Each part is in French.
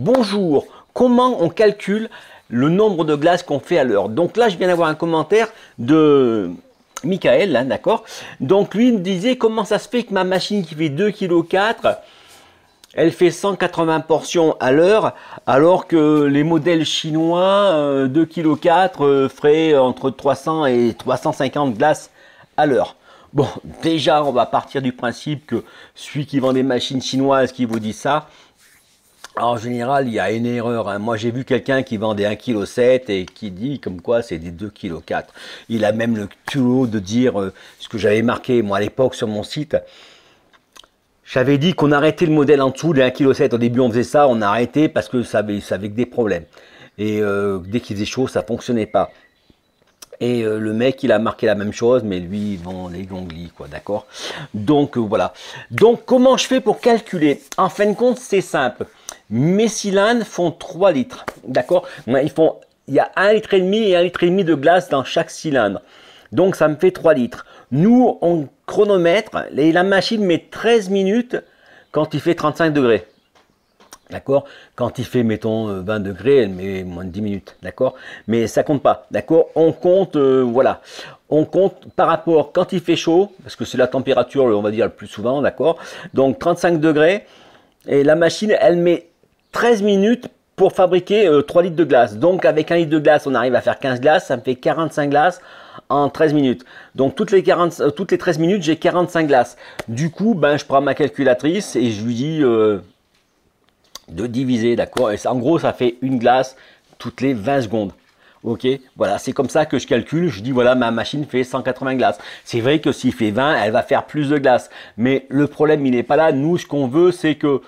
Bonjour, comment on calcule le nombre de glaces qu'on fait à l'heure? Donc là, je viens d'avoir un commentaire de Michael, hein, d'accord? Donc lui, il me disait comment ça se fait que ma machine qui fait 2,4 kg, elle fait 180 portions à l'heure, alors que les modèles chinois 2,4 kg feraient entre 300 et 350 glaces à l'heure. Bon, déjà, on va partir du principe que celui qui vend des machines chinoises qui vous dit ça, en général, il y a une erreur, hein. Moi, j'ai vu quelqu'un qui vendait 1,7 kg et qui dit comme quoi c'est des 2,4 kg. Il a même le culot de dire ce que j'avais marqué, moi, à l'époque, sur mon site. J'avais dit qu'on arrêtait le modèle en dessous des 1,7 kg. Au début, on faisait ça, on a arrêté parce que ça avait que des problèmes. Et dès qu'il faisait chaud, ça fonctionnait pas. Et le mec, il a marqué la même chose, mais lui, il vend les gonglis, quoi, d'accord? Donc, voilà. Donc, comment je fais pour calculer? En fin de compte, c'est simple. Mes cylindres font 3 litres, d'accord? Il y a 1,5 litre et 1,5 litre de glace dans chaque cylindre. Donc, ça me fait 3 litres. Nous, on chronomètre, et la machine met 13 minutes quand il fait 35 degrés. D'accord? Quand il fait, mettons, 20 degrés, elle met moins de 10 minutes. D'accord? Mais ça compte pas. D'accord? On compte, voilà. On compte par rapport quand il fait chaud, parce que c'est la température, on va dire, le plus souvent. D'accord? Donc, 35 degrés. Et la machine, elle met 13 minutes pour fabriquer 3 litres de glace. Donc, avec 1 litre de glace, on arrive à faire 15 glaces. Ça me fait 45 glaces en 13 minutes. Donc, toutes les 13 minutes, j'ai 45 glaces. Du coup, ben, je prends ma calculatrice et je lui dis... de diviser, d'accord? Et en gros, ça fait une glace toutes les 20 secondes. Ok, voilà, c'est comme ça que je calcule. Je dis, voilà, ma machine fait 180 glaces. C'est vrai que s'il fait 20, elle va faire plus de glace. Mais le problème, il n'est pas là. Nous, ce qu'on veut, c'est que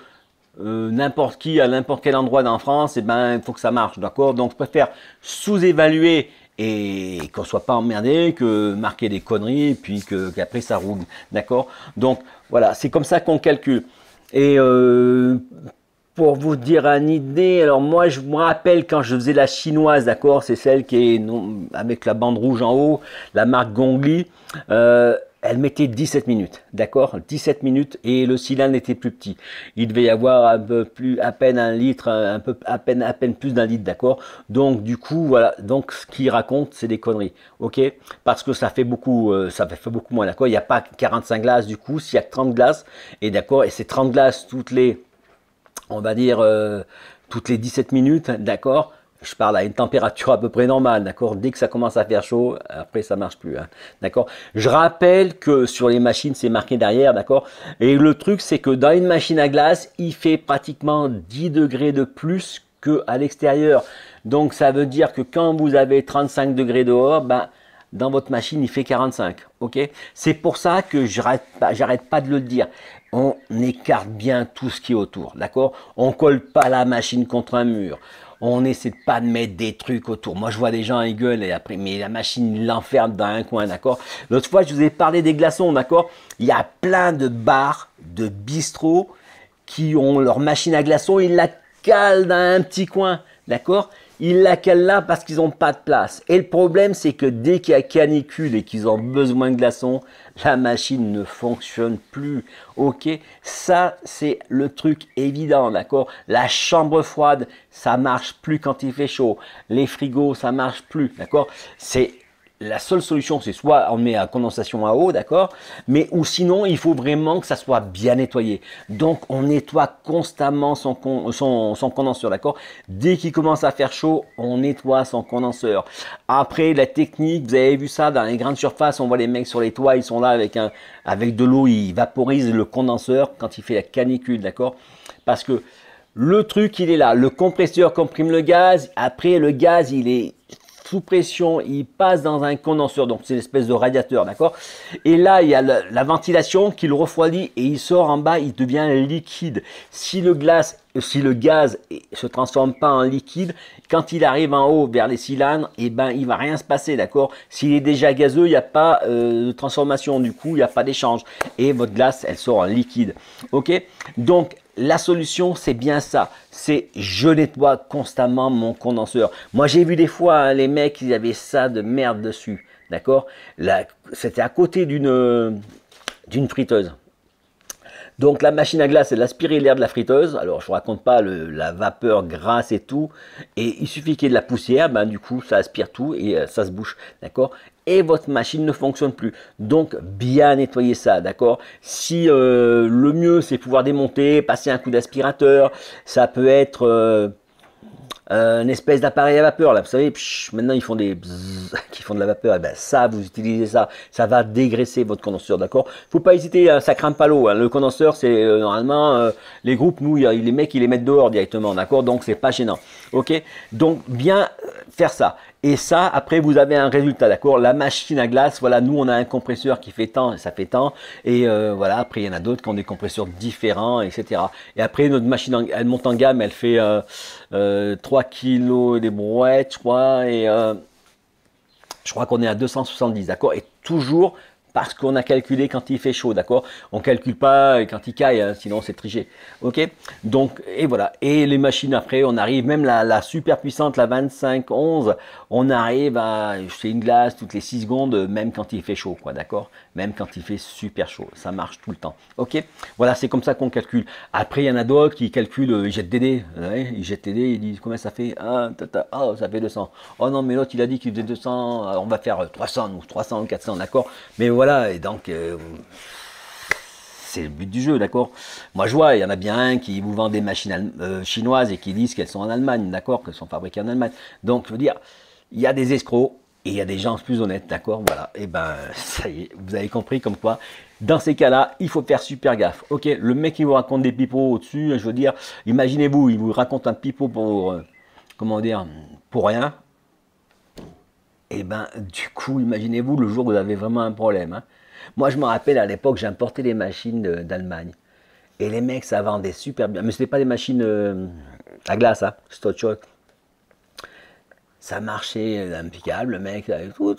n'importe qui, à n'importe quel endroit en France, eh ben, il faut que ça marche, d'accord? Donc, je préfère sous-évaluer et qu'on soit pas emmerdé que marquer des conneries et puis qu'après ça roule, d'accord? Donc, voilà, c'est comme ça qu'on calcule. Et pour vous dire une idée, alors moi je me rappelle quand je faisais la chinoise, d'accord, c'est celle qui est avec la bande rouge en haut, la marque Gongli, elle mettait 17 minutes, d'accord, 17 minutes et le cylindre était plus petit. Il devait y avoir un peu plus, à peine un litre, à peine plus d'un litre, d'accord. Donc du coup voilà, donc ce qu'il raconte c'est des conneries, ok, parce que ça fait beaucoup moins, d'accord. Il n'y a pas 45 glaces du coup, s'il y a que 30 glaces et d'accord, et c'est 30 glaces on va dire toutes les 17 minutes, d'accord? Je parle à une température à peu près normale, d'accord? Dès que ça commence à faire chaud, après ça marche plus, hein, d'accord? Je rappelle que sur les machines, c'est marqué derrière, d'accord? Et le truc, c'est que dans une machine à glace, il fait pratiquement 10 degrés de plus qu'à l'extérieur. Donc ça veut dire que quand vous avez 35 degrés dehors, ben, dans votre machine, il fait 45, ok? C'est pour ça que j'arrête pas de le dire. On écarte bien tout ce qui est autour, d'accord? On colle pas la machine contre un mur. On n'essaie pas de mettre des trucs autour. Moi, je vois des gens, ils gueulent et après, mais la machine l'enferme dans un coin, d'accord? L'autre fois, je vous ai parlé des glaçons, d'accord? Il y a plein de bars, de bistrots qui ont leur machine à glaçons, ils la calent dans un petit coin, d'accord? Ils la calent là parce qu'ils n'ont pas de place. Et le problème, c'est que dès qu'il y a canicule et qu'ils ont besoin de glaçons, la machine ne fonctionne plus. Ok, ça c'est le truc évident, d'accord? La chambre froide, ça marche plus quand il fait chaud. Les frigos, ça marche plus, d'accord? C'est la seule solution, c'est soit on met à condensation à eau, d'accord? Mais ou sinon, il faut vraiment que ça soit bien nettoyé. Donc, on nettoie constamment son condenseur, d'accord? Dès qu'il commence à faire chaud, on nettoie son condenseur. Après, la technique, vous avez vu ça dans les grandes surfaces, on voit les mecs sur les toits, ils sont là avec de l'eau, ils vaporisent le condenseur quand il fait la canicule, d'accord? Parce que le truc, il est là. Le compresseur comprime le gaz. Après, le gaz, il est sous pression, il passe dans un condenseur, donc c'est l'espèce de radiateur, d'accord? Et là, il y a la ventilation qui le refroidit et il sort en bas, il devient liquide. Si le gaz se transforme pas en liquide, quand il arrive en haut vers les cylindres, et ben il va rien se passer, d'accord? S'il est déjà gazeux, il n'y a pas de transformation, du coup, il n'y a pas d'échange. Et votre glace, elle sort en liquide, ok? Donc, la solution, c'est bien ça. C'est je nettoie constamment mon condenseur. Moi, j'ai vu des fois, hein, les mecs, ils avaient ça de merde dessus. D'accord? C'était à côté d'une friteuse. Donc la machine à glace, elle aspire l'air de la friteuse. Alors je ne vous raconte pas la vapeur grasse et tout. Et il suffit qu'il y ait de la poussière, ben, du coup ça aspire tout et ça se bouche, d'accord. Et votre machine ne fonctionne plus. Donc bien nettoyer ça, d'accord. Si le mieux c'est pouvoir démonter, passer un coup d'aspirateur, ça peut être une espèce d'appareil à vapeur là, vous savez, maintenant ils font des bzzz, qui font de la vapeur, et ben ça vous utilisez ça, ça va dégraisser votre condenseur, d'accord. Faut pas hésiter, hein, ça craint pas l'eau, hein. Le condenseur c'est normalement les groupes, nous les mecs ils les mettent dehors directement, d'accord, donc c'est pas gênant, ok. Donc bien faire ça. Et ça, après, vous avez un résultat, d'accord. La machine à glace, voilà, nous, on a un compresseur qui fait tant, ça fait tant. Et voilà, après, il y en a d'autres qui ont des compresseurs différents, etc. Et après, notre machine, elle monte en gamme, elle fait 3 kilos des brouettes, je crois. Et je crois qu'on est à 270, d'accord. Et toujours parce qu'on a calculé quand il fait chaud, d'accord. On ne calcule pas quand il caille, hein, sinon c'est triché, ok. Donc, et voilà. Et les machines après, on arrive, même la super puissante, la 2511, on arrive à, je fais une glace toutes les 6 secondes, même quand il fait chaud, quoi, d'accord. Même quand il fait super chaud, ça marche tout le temps, ok. Voilà, c'est comme ça qu'on calcule. Après, il y en a d'autres qui calculent, ils jettent des dés, ils jettent des dés, ils disent combien ça fait, oh, ça fait 200. Oh non, mais l'autre, il a dit qu'il faisait 200, on va faire 300 ou 300 ou 400, d'accord. Mais voilà, et donc, c'est le but du jeu, d'accord. Moi, je vois, il y en a bien un qui vous vend des machines chinoises et qui disent qu'elles sont en Allemagne, d'accord, qu'elles sont fabriquées en Allemagne. Donc, je veux dire, il y a des escrocs et il y a des gens plus honnêtes, d'accord, voilà. Et ben, ça y est, vous avez compris comme quoi, dans ces cas-là, il faut faire super gaffe. Ok, le mec qui vous raconte des pipeaux au-dessus, je veux dire, imaginez-vous, il vous raconte un pipeau pour, comment dire, pour rien. Et ben, du coup, imaginez-vous le jour où vous avez vraiment un problème, hein. Moi, je me rappelle à l'époque, j'importais des machines d'Allemagne. Et les mecs, ça vendait super bien. Mais ce n'était pas des machines à glace, hein, c'était autre chose. Ça marchait impeccable, le mec,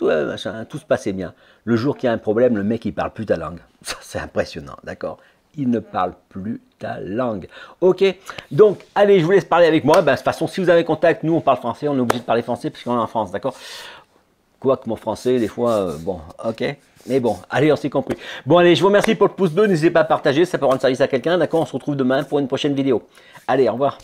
machin, tout se passait bien. Le jour qu'il y a un problème, le mec, il parle plus ta langue. Ça, c'est impressionnant, d'accord. Il ne parle plus ta langue. Ok, donc, allez, je vous laisse parler avec moi. Ben, de toute façon, si vous avez contact, nous, on parle français, on est obligé de parler français puisqu'on est en France, d'accord. Quoique mon français, des fois, bon, ok. Mais bon, allez, on s'est compris. Bon, allez, je vous remercie pour le pouce bleu. N'hésitez pas à partager, ça peut rendre service à quelqu'un. D'accord, on se retrouve demain pour une prochaine vidéo. Allez, au revoir.